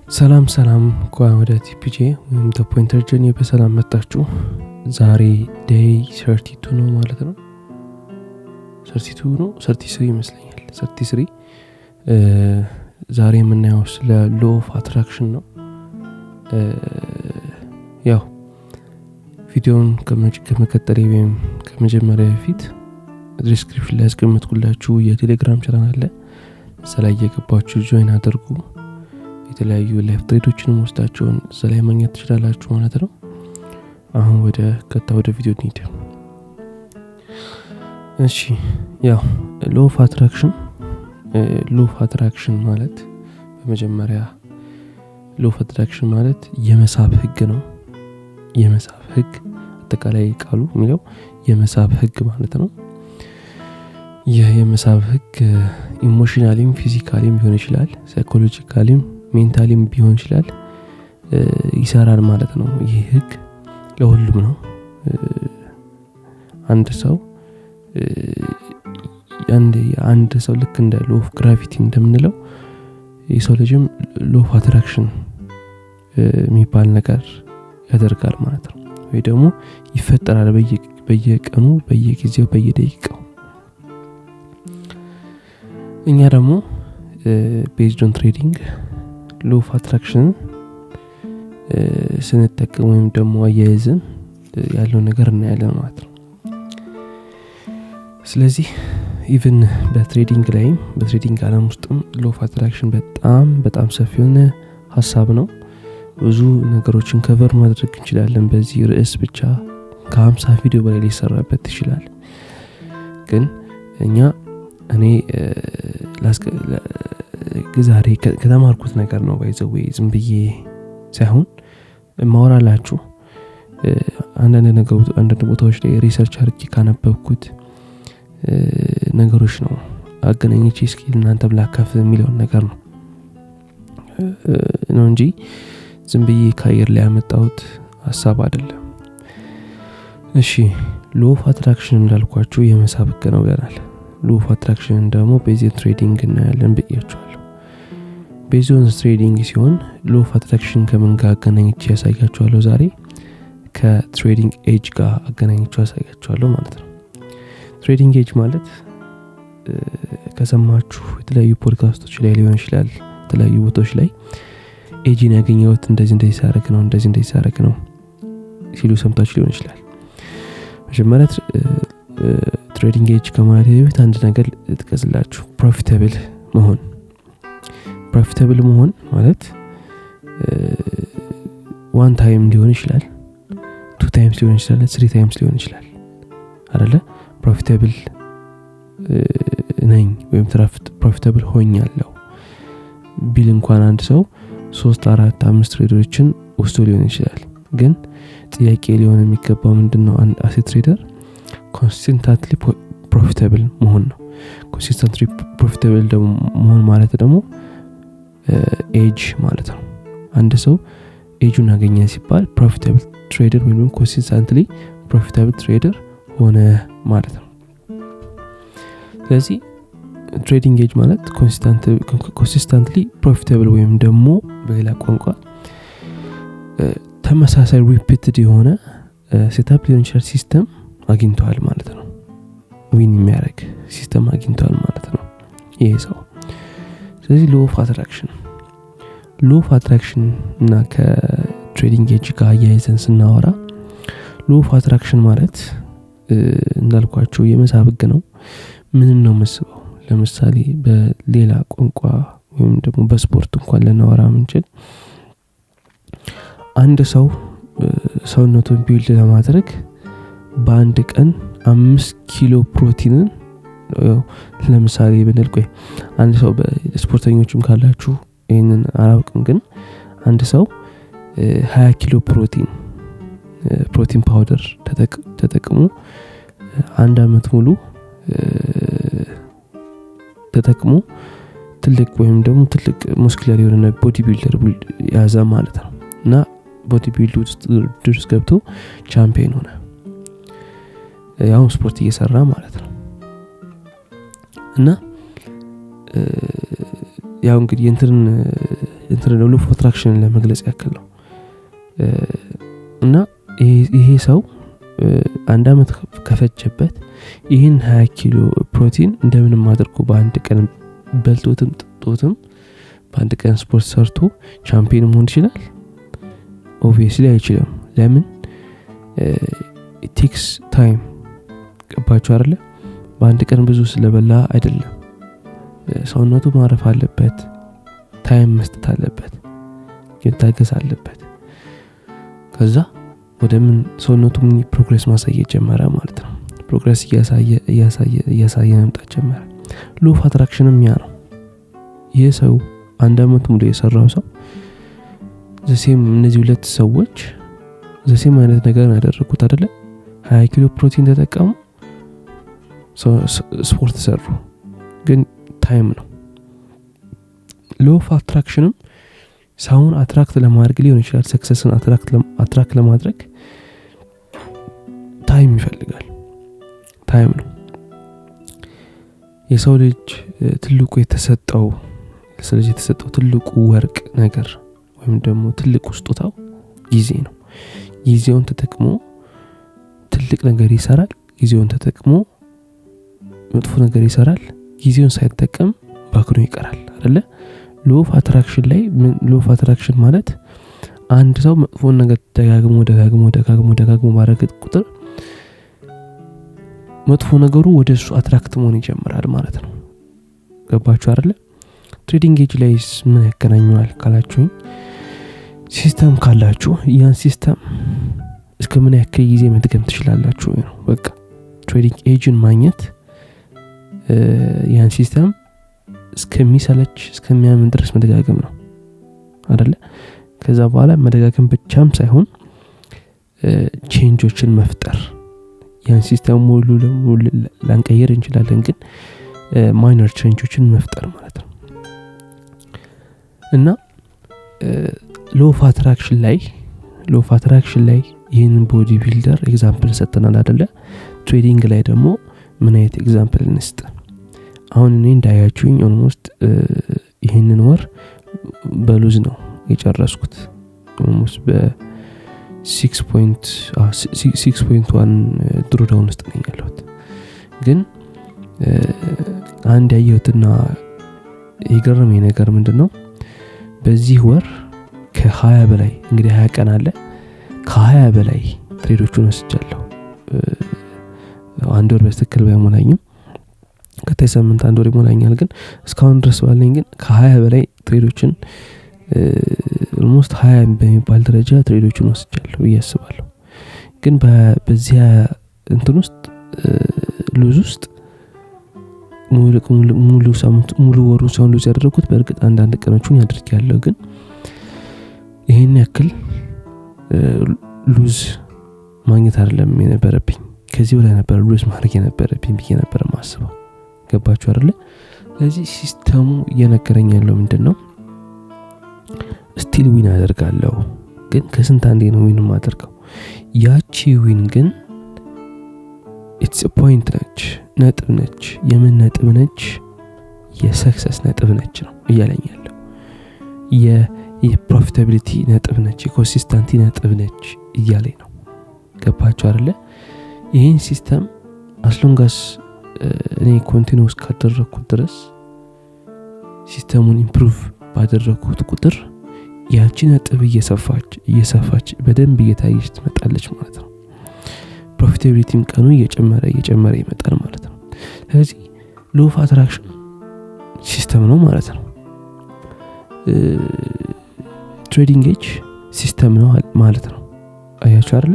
ሰላም ወደ ቲፒጄ ወይም ዘ ፖይንተር ጆርኒ በሰላም መጣችሁ። ዛሬ ዴይ 32 ነው ማለት ነው። 32 ነው 33 ይመስለኛል 33 ዛሬ የምናየው ስለ ሎ ኦፍ አትራክሽን ነው። ያው ቪዲዮውን ከመቀጠሌ ወይም ከመጀመሪያ በፊት ዲስክሪፕሽን ላይ አስቀምጥኩላችሁ የቴሌግራም ቻናል አለ። እዛ ላይ እየገባችሁ ጆይን አድርጉ። የተለያዩ ላይፍ ትሬዶችንም ወስዳችሁን እዛ ላይ ማግኘት ትችላላችሁ ማለት ነው። አሁን ወደ ቪዲዮ እንሂድ። እሺ ያው ሎ ኦፍ አትራክሽን ማለት በመጀመሪያ ሎ ኦፍ አትራክሽን ማለት የመሳብ ህግ ነው። የመሳብ ህግ አጠቃላይ ቃሉ የሚለው የመሳብ ህግ ማለት ነው። የመሳብ ህግ ኢሞሽናሊም ፊዚካሊም ሊሆን ይችላል፣ ሳይኮሎጂካሊም ሜንታሊም ቢሆን ይችላል ይሰራል ማለት ነው። ይህ ህግ ለሁሉም ነው። አንድ ሰው ልክ እንደ ሎ ኦፍ ግራቪቲ እንደምንለው የሰው ልጅም ሎ ኦፍ አትራክሽን የሚባል ነገር ያደርጋል ማለት ነው። ወይ ደግሞ ይፈጠራል በየቀኑ በየጊዜው በየደቂቃው። እኛ ደግሞ ቤዝድ ኦን ትሬዲንግ ሎ ኦፍ አትራክሽን ስንጠቀም ወይም ደግሞ አያይዘን ያለው ነገር እናያለን ማለት ነው። ስለዚህ ኢቭን በትሬዲንግ ዓለም ውስጥም ሎ ኦፍ አትራክሽን በጣም ሰፊ የሆነ ሀሳብ ነው። ብዙ ነገሮችን ከቨር ማድረግ እንችላለን በዚህ ርዕስ ብቻ ከ50 ቪዲዮ በላይ ሊሰራበት ይችላል። ግን እኔ ዛሬ ከተማርኩት ነገር ነው ባይዘው ዝም ብዬ ሳይሆን ማወራላችሁ አንዳንድ ቦታዎች ላይ ሪሰርች አድርጌ ካነበብኩት ነገሮች ነው አገናኝቼ እስኪ እናንተም ላካፍል የሚለው ነገር ነው እንጂ ዝም ብዬ ከአየር ላይ ያመጣሁት ሐሳብ አይደለም። እሺ ሎ ኦፍ አትራክሽን እንዳልኳችሁ የመሳብ ህግ ነው ብለናል። ሎ ኦፍ አትራክሽን ደግሞ ቤዝድ ትሬዲንግ እናያለን ብያችኋለሁ። ቤዝድ ትሬዲንግ ሲሆን ሎ ኦፍ አትራክሽን ከምን ጋር አገናኝቼ ያሳያችኋለሁ ዛሬ ከትሬዲንግ ኤጅ ጋር አገናኝቼ ያሳያችኋለሁ ማለት ነው። ትሬዲንግ ኤጅ ማለት ከሰማችሁ የተለያዩ ፖድካስቶች ላይ ሊሆን ይችላል፣ የተለያዩ ቦታዎች ላይ ኤጅን ያገኘሁት እንደዚህ ሳረግ ነው ሲሉ ሰምታችሁ ሊሆን ይችላል። መጀመሪያ ትሬዲንግ ኤጅ ከማለት በፊት አንድ ነገር ልጥቀስላችሁ። ፕሮፊታብል መሆን ማለት ዋን ታይም ሊሆን ይችላል፣ ቱ ታይምስ ሊሆን ይችላል፣ ስሪ ታይምስ ሊሆን ይችላል አይደለ? ፕሮፊታብል ነኝ ወይም ፕሮፊታብል ሆኛለሁ ቢል እንኳን አንድ ሰው 3 4 5 ትሬደሮችን ወስዶ ሊሆን ይችላል። ግን ጥያቄ ሊሆን የሚገባው ምንድነው? አንድ አሴት ትሬደር ኮንሲስተንትሊ ፕሮፊታብል መሆን ነው። ኮንሲስተንትሊ ፕሮፊታብል ደግሞ መሆን ማለት ደግሞ ኤጅ ማለት ነው። አንድ ሰው ኤጁን አገኘ ሲባል ፕሮፊታብል ትሬደር ወይም ኮንሲስተንትሊ ፕሮፊታብል ትሬደር ሆነ ማለት ነው። ስለዚህ ትሬዲንግ ኤጅ ማለት ኮንሲስተንትሊ ፕሮፊታብል ወይም ደግሞ በሌላ ቋንቋ ተመሳሳይ ሪፒትድ የሆነ ሴትአፕ ሊሆን ይችላል ሲስተም አግኝቷል ማለት ነው። ዊን የሚያደርግ ሲስተም አግኝቷል ማለት ነው ይሄ ሰው። ስለዚህ ሎ ኦፍ አትራክሽን እና ከትሬዲንግ ኤጅ ጋር አያይዘን ስናወራ ሎ ኦፍ አትራክሽን ማለት እንዳልኳችሁ የመሳብ ህግ ነው። ምንም ነው መስበው። ለምሳሌ በሌላ ቋንቋ ወይም ደግሞ በስፖርት እንኳን ልናወራ ምንችል አንድ ሰው ሰውነቱን ቢልድ ለማድረግ በአንድ ቀን 5 ኪሎ ፕሮቲንን ለምሳሌ ብንል አንድ ሰው በስፖርተኞችም ካላችሁ ይሄንን አላውቅም፣ ግን አንድ ሰው 20 ኪሎ ፕሮቲን ፓውደር ተጠቅሞ አንድ አመት ሙሉ ተጠቅሞ ትልቅ ሙስኩላር የሆነ ቦዲ ቢልደር ያዘ ማለት ነው። እና ቦዲ ቢልድ ውስጥ ድረስ ገብቶ ቻምፒየን ሆነ። ያው ስፖርት እየሰራ ማለት ነው። እና ያው እንግዲህ ሎ ኦፍ አትራክሽንን ለመግለጽ ያክል ነው። እና ይሄ ሰው 1 አመት ከፈጀበት ይህን 20 ኪሎ ፕሮቲን እንደምንም አድርጎ በአንድ ቀን በልቶትም ጥጦትም በአንድ ቀን ስፖርት ሰርቶ ቻምፒዮን መሆን ይችላል? ኦብቪየስሊ አይችልም። ለምን? it takes time። ገባችሁ አይደለ? በአንድ ቀን ብዙ ስለበላ አይደለም። ሰውነቱ ማረፍ አለበት፣ ታይም መስጠት አለበት፣ መታገስ አለበት። ከዛ ወደ ምን ሰውነቱ ምን ፕሮግሬስ ማሳየት ጀመረ ማለት ነው። ፕሮግሬስ እያሳየ መምጣት ጀመረ። ሎ ኦፍ አትራክሽንም ያ ነው። ይህ ሰው 1 አመት ሙሉ የሰራው ሰው ዘሴም እነዚህ ሁለት ሰዎች ዘሴም አይነት ነገር ያደረጉት አይደለ? 20 ኪሎ ፕሮቲን ተጠቀሙ፣ ስፖርት ሰሩ፣ ግን ታይም ነው። ሎ ኦፍ አትራክሽንም ሰውን አትራክት ለማድረግ ሊሆን ይችላል። ሰክሰስን አትራክት ለማድረግ ታይም ይፈልጋል። ታይም ነው የሰው ልጅ ትልቁ የተሰጠው ትልቁ ወርቅ ነገር ወይም ደግሞ ትልቁ ስጦታው ጊዜ ነው። ጊዜውን ተጠቅሞ ትልቅ ነገር ይሰራል። ጊዜውን ተጠቅሞ መጥፎ ነገር ይሰራል። ጊዜውን ሳይጠቀም ባክኖ ይቀራል አይደለ? ሎ ኦፍ አትራክሽን ማለት አንድ ሰው መጥፎ ነገር ደጋግሞ ማድረግ ቁጥር መጥፎ ነገሩ ወደሱ አትራክት መሆን ይጀምራል ማለት ነው። ገባችሁ አይደለ? ትሬዲንግ ኤጅ ላይ ምን ያገናኘዋል ካላችሁኝ፣ ሲስተም ካላችሁ ያን ሲስተም እስከ ምን ያክል ጊዜ መድገም ትችላላችሁ ነው። በቃ ትሬዲንግ ኤጅን ማግኘት ያን ሲስተም እስከሚሰለች እስከሚያምን ድረስ መደጋገም ነው አይደለ? ከዛ በኋላ መደጋገም ብቻም ሳይሆን ቼንጆችን መፍጠር። ያን ሲስተም ሙሉ ለሙሉ ላንቀይር እንችላለን፣ ግን ማይነር ቼንጆችን መፍጠር ማለት ነው። እና ሎ ኦፍ አትራክሽን ላይ ይህንን ቦዲ ቢልደር ኤግዛምፕል ሰጥተናል አይደለ? ትሬዲንግ ላይ ደግሞ ምን አይነት ኤግዛምፕል እንስጥ? አሁን እኔ እንዳያችሁኝ ኦልሞስት ይህንን ወር በሉዝ ነው የጨረስኩት። ኦልሞስት በ6.1 ድሮዳውን ውስጥ ነኝ ያለሁት። ግን አንድ ያየሁትና የገረመኝ ነገር ምንድነው፣ በዚህ ወር ከ20 በላይ እንግዲህ 20 ቀን አለ፣ ከ20 በላይ ትሬዶቹን ወስጃለሁ። 1 ወር በትክክል ባይሞላኝም ከታይ ሳምንት 1 ወር ይሞላኛል። ግን እስካሁን ድረስ ባለኝ ግን ከ20 በላይ ትሬዶችን ኦልሞስት 20 በሚባል ደረጃ ትሬዶችን ወስጃለሁ እያስባለሁ። ግን በዚያ እንትን ውስጥ ሉዝ ውስጥ ሙሉ ሳምንት ሙሉ ወሩን ሳይሆን ሉዝ ያደረኩት በእርግጥ አንዳንድ ቀኖችን ያድርጋለሁ። ግን ይሄን ያክል ሉዝ ማግኘት አይደለም የነበረብኝ፣ ከዚህ በላይ ነበር ሉዝ ማድረግ የነበረብኝ ብዬ ነበር ማስበው። ገባችሁ አይደለ? ስለዚህ ሲስተሙ እየነገረኝ ያለው ምንድነው፣ ስቲል ዊን አደርጋለሁ፣ ግን ከስንት አንዴ ነው ዊን ማደርገው። ያቺ ዊን ግን ኢትስ አ ፖይንት ነች፣ ነጥብ ነች። የምን ነጥብ ነች? የሰክሰስ ነጥብ ነች ነው እያለኝ ያለው። የፕሮፊታቢሊቲ ነጥብ ነች፣ የኮንሲስተንሲ ነጥብ ነች እያለኝ ነው። ገባችሁ አይደለ? ይህን ሲስተም አስሎንጋስ እኔ ኮንቲኒውስ ካደረኩት ድረስ ሲስተሙን ኢምፕሩቭ ባደረኩት ቁጥር ያቺ ነጥብ እየሰፋች በደንብ እየታየች ትመጣለች ማለት ነው። ፕሮፊታቢሊቲም ቀኑ እየጨመረ ይመጣል ማለት ነው። ስለዚህ ሎ ኦፍ አትራክሽን ሲስተም ነው ማለት ነው። ትሬዲንግ ኤጅ ሲስተም ነው ማለት ነው። አያችሁ አይደል?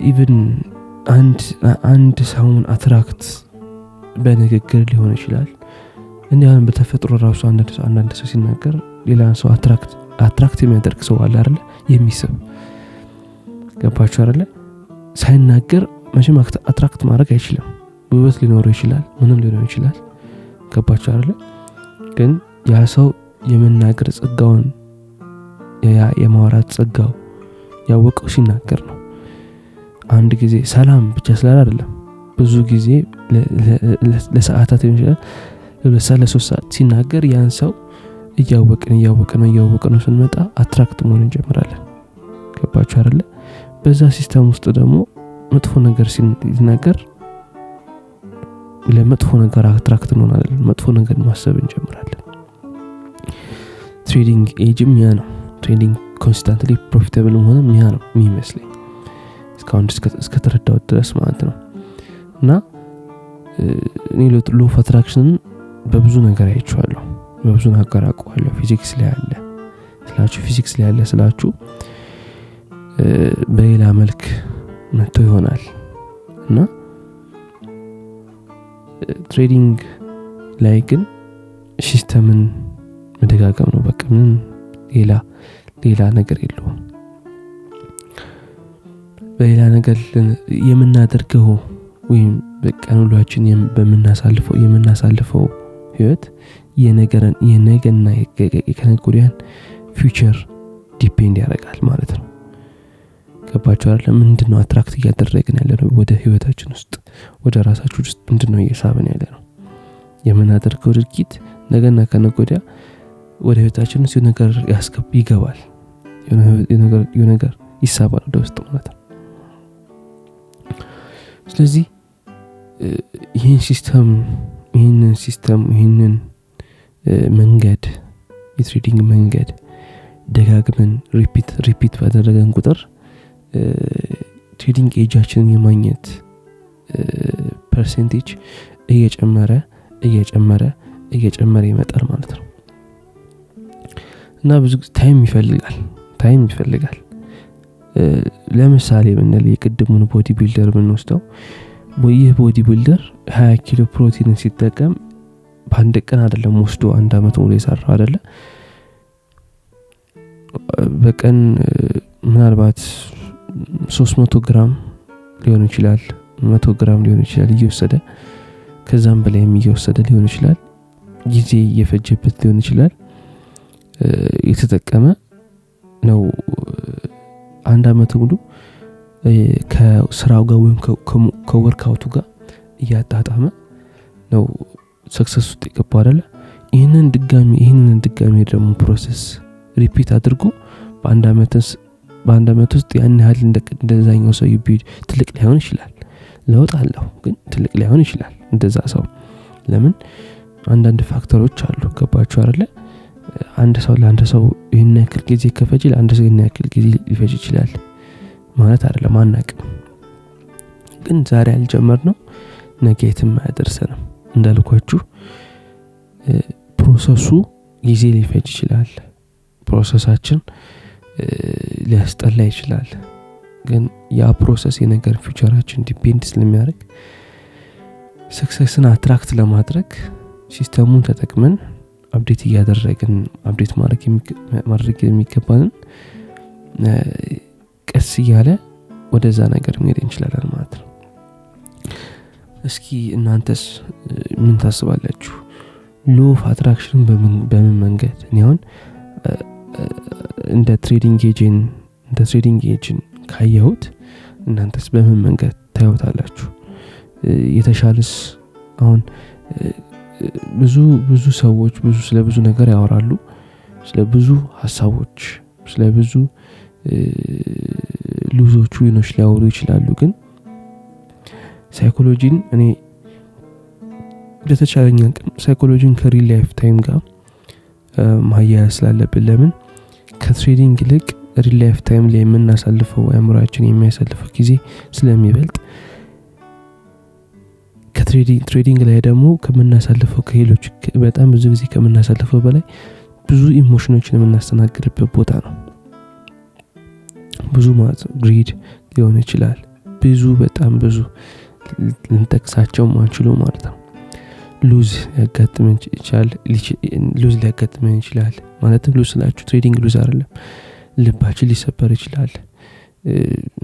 ኢቭን አንድ ሰውን አትራክት በንግግር ሊሆን ይችላል። እንዲያውም በተፈጥሮ ራሱ አንዳንድ ሰው ሲናገር ሌላ ሰው አትራክት የሚያደርግ ሰው አለ አይደል? የሚስብ። ገባችሁ አይደል? ሳይናገር መቼም አትራክት ማድረግ አይችልም። ውበት ሊኖረው ይችላል፣ ምንም ሊኖረው ይችላል። ገባችሁ አይደል? ግን ያ ሰው የመናገር ጸጋውን የማውራት ጸጋው ያወቀው ሲናገር ነው። አንድ ጊዜ ሰላም ብቻ ስላል አይደለም፣ ብዙ ጊዜ ለሰዓታት ይችላል፣ ለ3 ሰዓት ሲናገር ያን ሰው እያወቅን ስንመጣ አትራክት መሆን እንጀምራለን። ገባችሁ አይደለ? በዛ ሲስተም ውስጥ ደግሞ መጥፎ ነገር ሲናገር ለመጥፎ ነገር አትራክት እንሆናለን። መጥፎ ነገር ማሰብ እንጀምራለን። ትሬዲንግ ኤጅም ያ ነው። ትሬዲንግ ኮንስታንትሊ ፕሮፊታብል መሆንም ያ ነው የሚመስለኝ እስካሁን እስከተረዳሁት ድረስ ማለት ነው። እና እኔ ሎ ኦፍ አትራክሽን በብዙ ነገር አይቼዋለሁ፣ በብዙ ነገር አውቀዋለሁ። ፊዚክስ ላይ ያለ ስላችሁ በሌላ መልክ መጥቶ ይሆናል። እና ትሬዲንግ ላይ ግን ሲስተምን መደጋገም ነው በቃ። ምን ሌላ ነገር የለውም። በሌላ ነገር የምናደርገው ወይም በቀን ውሏችን የምናሳልፈው ህይወት የነገና የከነገ ወዲያን ፊውቸር ዲፔንድ ያደርጋል ማለት ነው። ገባችሁ አይደል? ምንድነው አትራክት እያደረግን ያለነው ወደ ህይወታችን ውስጥ፣ ወደ ራሳችን ውስጥ ምንድነው እየሳብን ያለነው? የምናደርገው ድርጊት ነገና ከነገ ወዲያ ወደ ህይወታችን ውስጥ ነገር ይገባል፣ ነገር ይሳባል ወደ ውስጥ ማለት ነው። ስለዚህ ይህንን መንገድ የትሬዲንግ መንገድ ደጋግመን ሪፒት ባደረገን ቁጥር ትሬዲንግ ኤጃችንን የማግኘት ፐርሰንቴጅ እየጨመረ ይመጣል ማለት ነው። እና ብዙ ታይም ይፈልጋል። ለምሳሌ ብንል የቅድሙን ቦዲ ቢልደር ብንወስደው ይህ ቦዲ ቢልደር 20 ኪሎ ፕሮቲንን ሲጠቀም በአንድ ቀን አይደለም ወስዶ 1 አመት ሙሉ የሰራው አይደለ። በቀን ምናልባት 300 ግራም ሊሆን ይችላል፣ 100 ግራም ሊሆን ይችላል እየወሰደ፣ ከዛም በላይ እየወሰደ ሊሆን ይችላል፣ ጊዜ እየፈጀበት ሊሆን ይችላል። የተጠቀመ ነው 1 አመት ሙሉ ከስራው ጋር ወይም ከወርክአውቱ ጋር እያጣጣመ ነው ሰክሰስ ውስጥ የገባው አይደለ። ይሄንን ድጋሚ ደግሞ ፕሮሰስ ሪፒት አድርጎ በአንድ አመት ውስጥ ያን ያህል እንደዛኛው ሰው ትልቅ ሊሆን ይችላል። ለውጥ አለው ግን ትልቅ ሊሆን ይችላል እንደዛ ሰው። ለምን? አንዳንድ ፋክተሮች አሉ። ገባችሁ አይደለ? ለአንድ ሰው ይሄን ያክል ጊዜ ከፈጀ ለአንድ ሰው ይሄን ያክል ጊዜ ሊፈጅ ይችላል ማለት አይደለም። አናውቅም። ግን ዛሬ አልጀመርነው ነገ የትም አያደርሰንም። እንዳልኳችሁ ፕሮሰሱ ጊዜ ሊፈጅ ይችላል። ፕሮሰሳችን ሊያስጠላ ይችላል። ግን ያ ፕሮሰስ የነገር ፊውቸራችን ዲፔንድ ስለሚያደርግ ሰክሰስን አትራክት ለማድረግ ሲስተሙን ተጠቅመን አፕዴት ማድረግ የሚገባንን ቀስ እያለ ወደዛ ነገር መሄድ እንችላለን ማለት ነው። እስኪ እናንተስ ምን ታስባላችሁ? ሎ ኦፍ አትራክሽን በምን መንገድ? እኔ አሁን እንደ ትሬዲንግ ኤጅን ካየሁት እናንተስ በምን መንገድ ታዩታላችሁ? የተሻለስ? አሁን ብዙ ሰዎች ስለ ብዙ ነገር ያወራሉ፣ ስለ ብዙ ሀሳቦች፣ ስለ ብዙ ሉዞቹ ይኖች ሊያወሩ ይችላሉ። ግን ሳይኮሎጂን እኔ በተቻለኝ አቅም ሳይኮሎጂን ከሪል ላይፍ ታይም ጋር ማያያዝ ስላለብን፣ ለምን ከትሬዲንግ ይልቅ ሪል ላይፍ ታይም ላይ የምናሳልፈው አእምሮአችን የሚያሳልፈው ጊዜ ስለሚበልጥ ትሬዲንግ ላይ ደግሞ ከምናሳልፈው ከሌሎች በጣም ብዙ ጊዜ ከምናሳልፈው በላይ ብዙ ኢሞሽኖችን የምናስተናግድበት ቦታ ነው። ብዙ ማለት ነው ግሪድ ሊሆን ይችላል፣ በጣም ብዙ ልንጠቅሳቸው ማንችሉ ማለት ነው። ሉዝ ሊያጋጥመን ይችላል ማለትም ሉዝ ስላችሁ ትሬዲንግ ሉዝ አይደለም፣ ልባችን ሊሰበር ይችላል።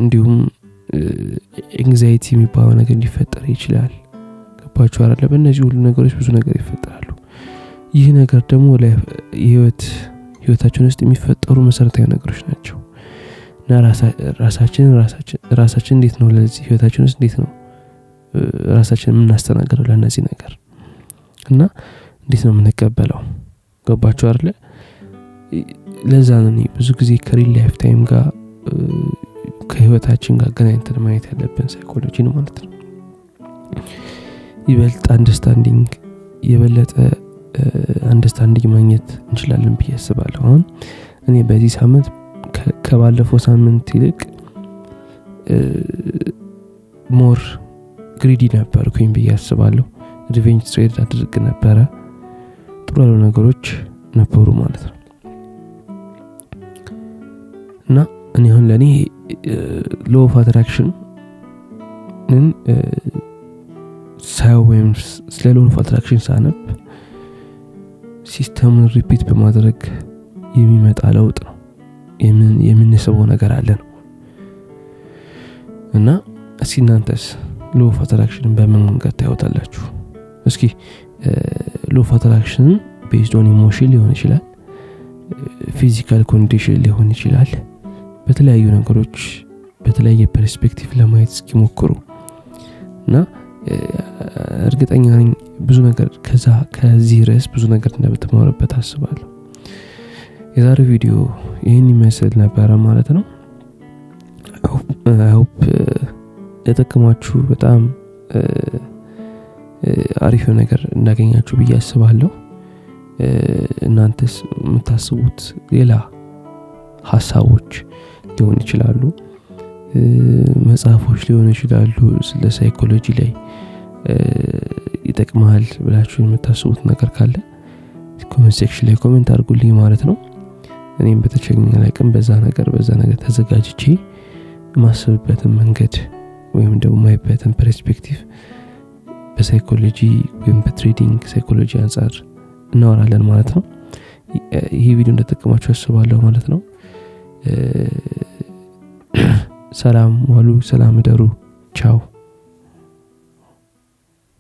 እንዲሁም ኤንግዛይቲ የሚባለው ነገር ሊፈጠር ይችላል። ገባችሁ አይደለ? በእነዚህ ሁሉ ነገሮች ብዙ ነገር ይፈጠራሉ። ይህ ነገር ደግሞ ህይወታችን ውስጥ የሚፈጠሩ መሰረታዊ ነገሮች ናቸው። እና ራሳችን እንዴት ነው ለዚህ ህይወታችን ውስጥ እንዴት ነው ራሳችንን የምናስተናግደው ለነዚህ ነገር እና እንዴት ነው የምንቀበለው? ገባችሁ አይደለ? ለዛ ነው ብዙ ጊዜ ከሪል ላይፍ ታይም ጋር ከህይወታችን ጋር ገናኝተን ማየት ያለብን ሳይኮሎጂን ማለት ነው። ይበልጥ አንደርስታንዲንግ የበለጠ አንደርስታንዲንግ ማግኘት እንችላለን ብዬ አስባለሁ። አሁን እኔ በዚህ ሳምንት ከባለፈው ሳምንት ይልቅ ሞር ግሪዲ ነበርኩኝ ብዬ አስባለሁ። ሪቬንጅ ትሬድ አድርግ ነበረ። ጥሩ ያሉ ነገሮች ነበሩ ማለት ነው። እና እኔ አሁን ለኔ ሎ ኦፍ አትራክሽን ወይም ስለ ሎ ኦፍ አትራክሽን ሳነብ ሲስተሙን ሪፒት በማድረግ የሚመጣ ለውጥ ነው። የምንስበው ነገር አለ ነው። እና እስኪ እናንተስ ሎ ኦፍ አትራክሽንን በምን መንገድ ታዩታላችሁ? እስኪ ሎ ኦፍ አትራክሽን ቤዝድ ኦን ኢሞሽን ሊሆን ይችላል፣ ፊዚካል ኮንዲሽን ሊሆን ይችላል። በተለያዩ ነገሮች በተለያየ ፐርስፔክቲቭ ለማየት እስኪሞክሩ እና እርግጠኛ ነኝ ብዙ ነገር ከዚህ ርዕስ ብዙ ነገር እንደምትማሩበት አስባለሁ። የዛሬው ቪዲዮ ይህን ይመስል ነበረ ማለት ነው። ሆፕ ለተከማችሁ በጣም አሪፍ ነገር እንዳገኛችሁ ብዬ አስባለሁ። እናንተስ የምታስቡት ሌላ ሐሳቦች ሊሆን ይችላሉ፣ መጽሐፎች ሊሆን ይችላሉ፣ ስለ ሳይኮሎጂ ላይ ይጠቅማል ብላችሁ የምታስቡት ነገር ካለ ኮሜንት ሴክሽን ላይ ኮሜንት አድርጉልኝ ማለት ነው። እኔም በተቻለኝ አቅም በዛ ነገር ተዘጋጅቼ ማሰብበትን መንገድ ወይም ደግሞ ማይበትን ፐርስፔክቲቭ በሳይኮሎጂ ወይም በትሬዲንግ ሳይኮሎጂ አንፃር እናወራለን ማለት ነው። ይሄ ቪዲዮ እንደተጠቀማችሁ አስባለሁ ማለት ነው። ሰላም ዋሉ፣ ሰላም እደሩ፣ ቻው።